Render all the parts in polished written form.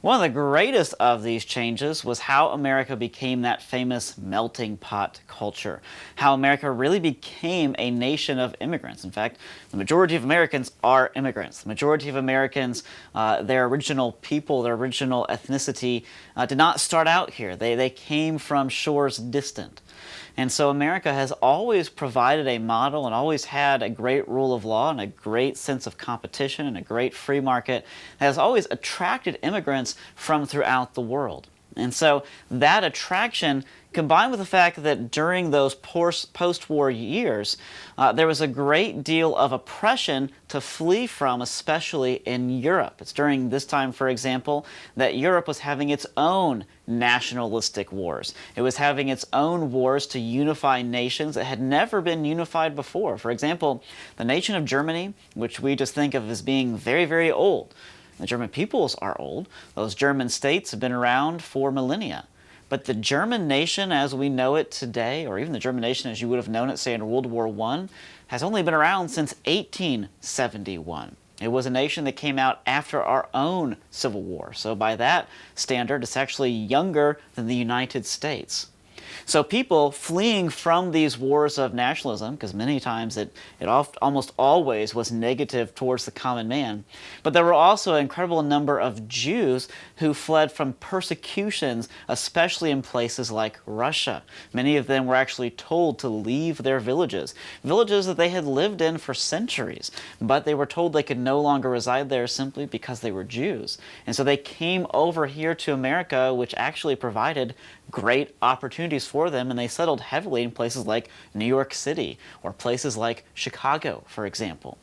One of the greatest of these changes was how America became that famous melting pot culture. How America really became a nation of immigrants. In fact, the majority of Americans are immigrants. The majority of Americans, their original people, their original ethnicity, did not start out here. They came from shores distant. And so America has always provided a model and always had a great rule of law and a great sense of competition and a great free market that has always attracted immigrants from throughout the world. And so that attraction, combined with the fact that during those post-war years, there was a great deal of oppression to flee from, especially in Europe. It's during this time, for example, that Europe was having its own nationalistic wars. It was having its own wars to unify nations that had never been unified before. For example, the nation of Germany, which we just think of as being very, very old. The German peoples are old. Those German states have been around for millennia. But the German nation as we know it today, or even the German nation as you would have known it, say, in World War I, has only been around since 1871. It was a nation that came out after our own Civil War. So by that standard, it's actually younger than the United States. So people fleeing from these wars of nationalism, because many times it almost always was negative towards the common man, but there were also an incredible number of Jews who fled from persecutions, especially in places like Russia. Many of them were actually told to leave their villages that they had lived in for centuries, but they were told they could no longer reside there simply because they were Jews. And so they came over here to America, which actually provided great opportunities for them, and they settled heavily in places like New York City or places like Chicago, for example.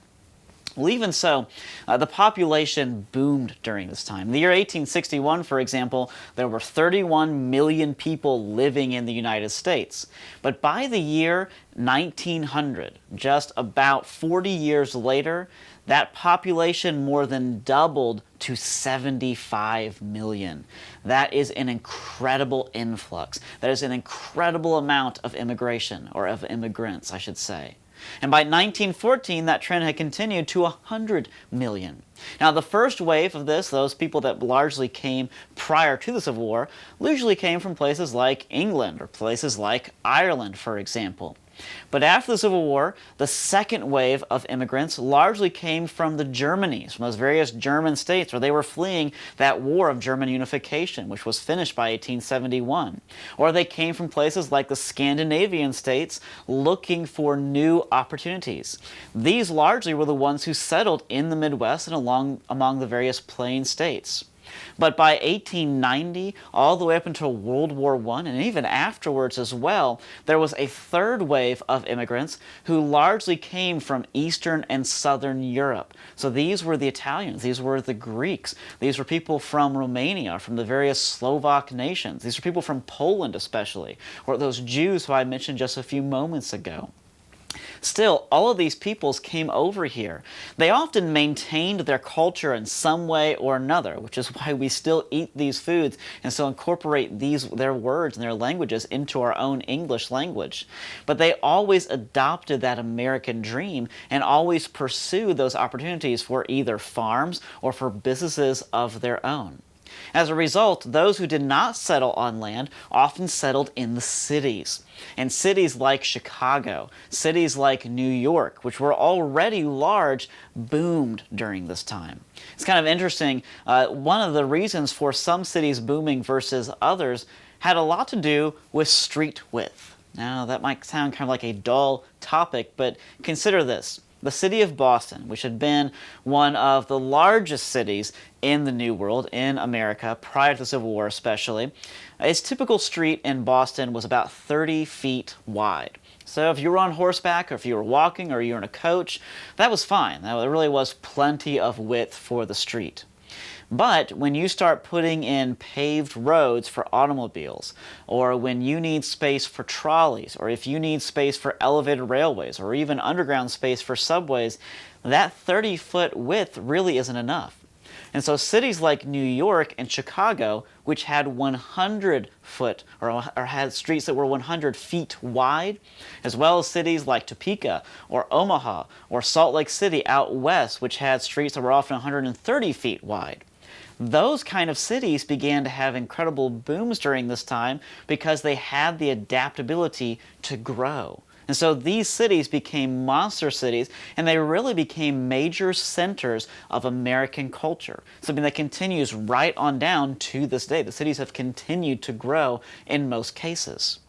Well, even so, the population boomed during this time. In the year 1861, for example, there were 31 million people living in the United States. But by the year 1900, just about 40 years later, that population more than doubled to 75 million. That is an incredible influx. That is an incredible amount of immigration, or of immigrants, I should say. And by 1914, that trend had continued to 100 million. Now, the first wave of this, those people that largely came prior to the Civil War, usually came from places like England or places like Ireland, for example. But after the Civil War, the second wave of immigrants largely came from the Germanys, from those various German states where they were fleeing that war of German unification, which was finished by 1871. Or they came from places like the Scandinavian states looking for new opportunities. These largely were the ones who settled in the Midwest and among the various plain states. But by 1890, all the way up until World War I, and even afterwards as well, there was a third wave of immigrants who largely came from Eastern and Southern Europe. So these were the Italians, these were the Greeks, these were people from Romania, from the various Slovak nations, these were people from Poland especially, or those Jews who I mentioned just a few moments ago. Still, all of these peoples came over here. They often maintained their culture in some way or another, which is why we still eat these foods and still incorporate their words and their languages into our own English language. But they always adopted that American dream and always pursued those opportunities for either farms or for businesses of their own. As a result, those who did not settle on land often settled in the cities. And cities like Chicago, cities like New York, which were already large, boomed during this time. It's kind of interesting. One of the reasons for some cities booming versus others had a lot to do with street width. Now, that might sound kind of like a dull topic, but consider this. The city of Boston, which had been one of the largest cities in the New World, in America, prior to the Civil War especially, its typical street in Boston was about 30 feet wide. So if you were on horseback, or if you were walking, or you were in a coach, that was fine. There really was plenty of width for the street. But when you start putting in paved roads for automobiles, or when you need space for trolleys, or if you need space for elevated railways, or even underground space for subways, that 30-foot width really isn't enough. And so cities like New York and Chicago, which had 100-foot, or had streets that were 100 feet wide, as well as cities like Topeka or Omaha or Salt Lake City out west, which had streets that were often 130 feet wide, Those kind of cities began to have incredible booms during this time because they had the adaptability to grow. And so these cities became monster cities, and they really became major centers of American culture, something that continues right on down to this day. The cities have continued to grow in most cases.